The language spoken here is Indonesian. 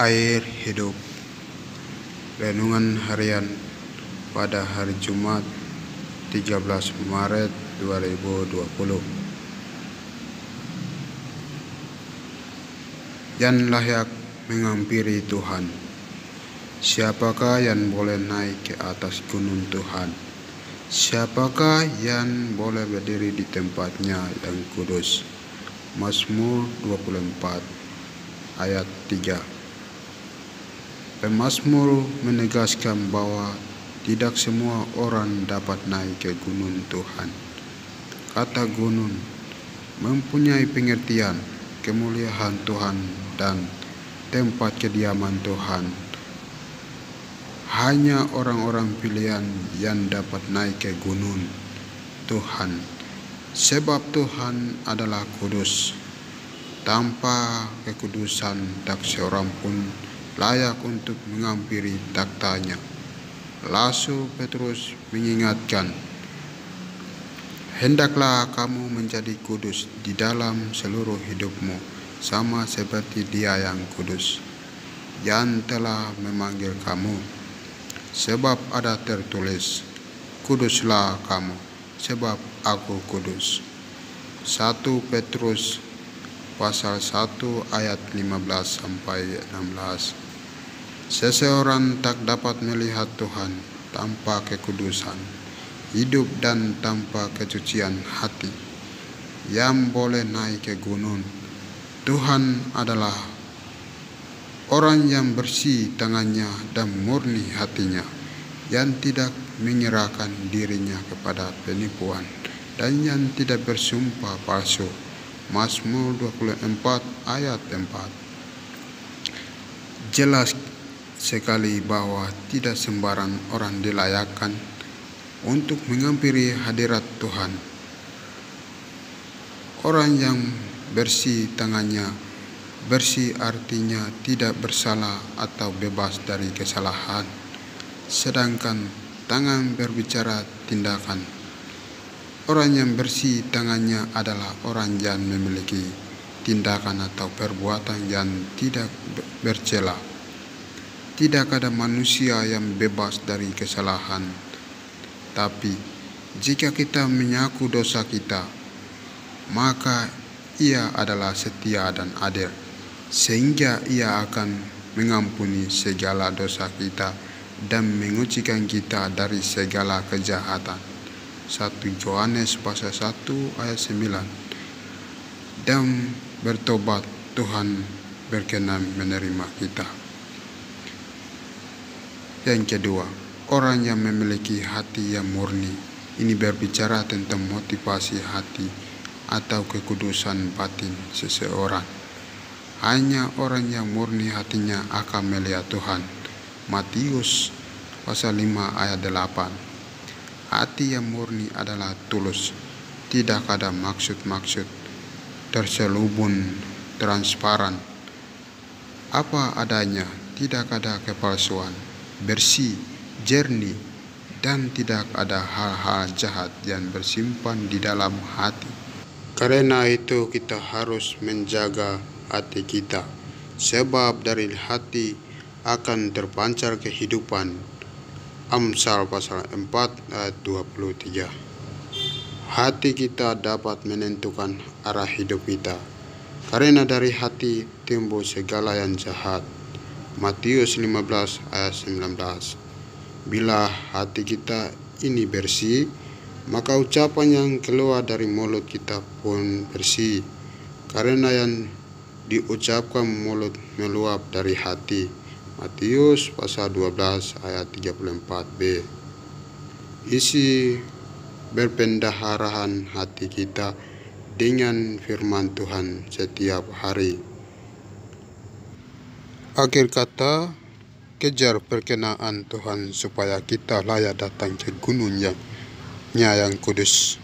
Air hidup. Renungan harian pada hari Jumat 13 Maret 2020. Yang layak menghampiri Tuhan. Siapakah yang boleh naik ke atas gunung Tuhan? Siapakah yang boleh berdiri di tempatnya yang kudus? Mazmur 24 ayat 3. Pemazmur menegaskan bahwa tidak semua orang dapat naik ke gunung Tuhan. Kata gunung mempunyai pengertian kemuliaan Tuhan dan tempat kediaman Tuhan. Hanya orang-orang pilihan yang dapat naik ke gunung Tuhan, sebab Tuhan adalah kudus. Tanpa kekudusan tak seorang pun layak untuk menghampiri taktanya. Rasul Petrus mengingatkan, hendaklah kamu menjadi kudus di dalam seluruh hidupmu, sama seperti Dia yang kudus, yang telah memanggil kamu. Sebab ada tertulis, kuduslah kamu, sebab aku kudus. 1 Petrus pasal 1 ayat 15-16. Seseorang tak dapat melihat Tuhan tanpa kekudusan hidup dan tanpa kesucian hati. Yang boleh naik ke gunung Tuhan adalah orang yang bersih tangannya dan murni hatinya, yang tidak menyerahkan dirinya kepada penipuan dan yang tidak bersumpah palsu. Mazmur 24 ayat 4. Jelas sekali bahwa tidak sembarang orang dilayakkan untuk menghampiri hadirat Tuhan. Orang yang bersih tangannya, bersih artinya tidak bersalah atau bebas dari kesalahan, sedangkan tangan berbicara tindakan. Orang yang bersih tangannya adalah orang yang memiliki tindakan atau perbuatan yang tidak bercela. Tidak ada manusia yang bebas dari kesalahan. Tapi jika kita mengaku dosa kita, maka Ia adalah setia dan adil, sehingga Ia akan mengampuni segala dosa kita dan mengucikan kita dari segala kejahatan. 1 Yohanes pasal 1 ayat 9. Dan bertobat, Tuhan berkenan menerima kita. Yang kedua, orang yang memiliki hati yang murni. Ini berbicara tentang motivasi hati atau kekudusan batin seseorang. Hanya orang yang murni hatinya akan melihat Tuhan. Matius pasal 5 ayat 8. Hati yang murni adalah tulus, tidak ada maksud-maksud, terselubung, transparan, apa adanya, tidak ada kepalsuan, bersih, jernih, dan tidak ada hal-hal jahat yang bersimpan di dalam hati. Karena itu kita harus menjaga hati kita, sebab dari hati akan terpancar kehidupan. Amsal pasal 4 ayat 23. Hati kita dapat menentukan arah hidup kita, karena dari hati timbul segala yang jahat. Matius 15 ayat 19. Bila hati kita ini bersih, maka ucapan yang keluar dari mulut kita pun bersih, karena yang diucapkan mulut meluap dari hati. Matius pasal 12 ayat 34b. Isi berpendaharahan hati kita dengan firman Tuhan setiap hari. Akhir kata, kejar perkenaan Tuhan supaya kita layak datang ke gunungnya yang kudus.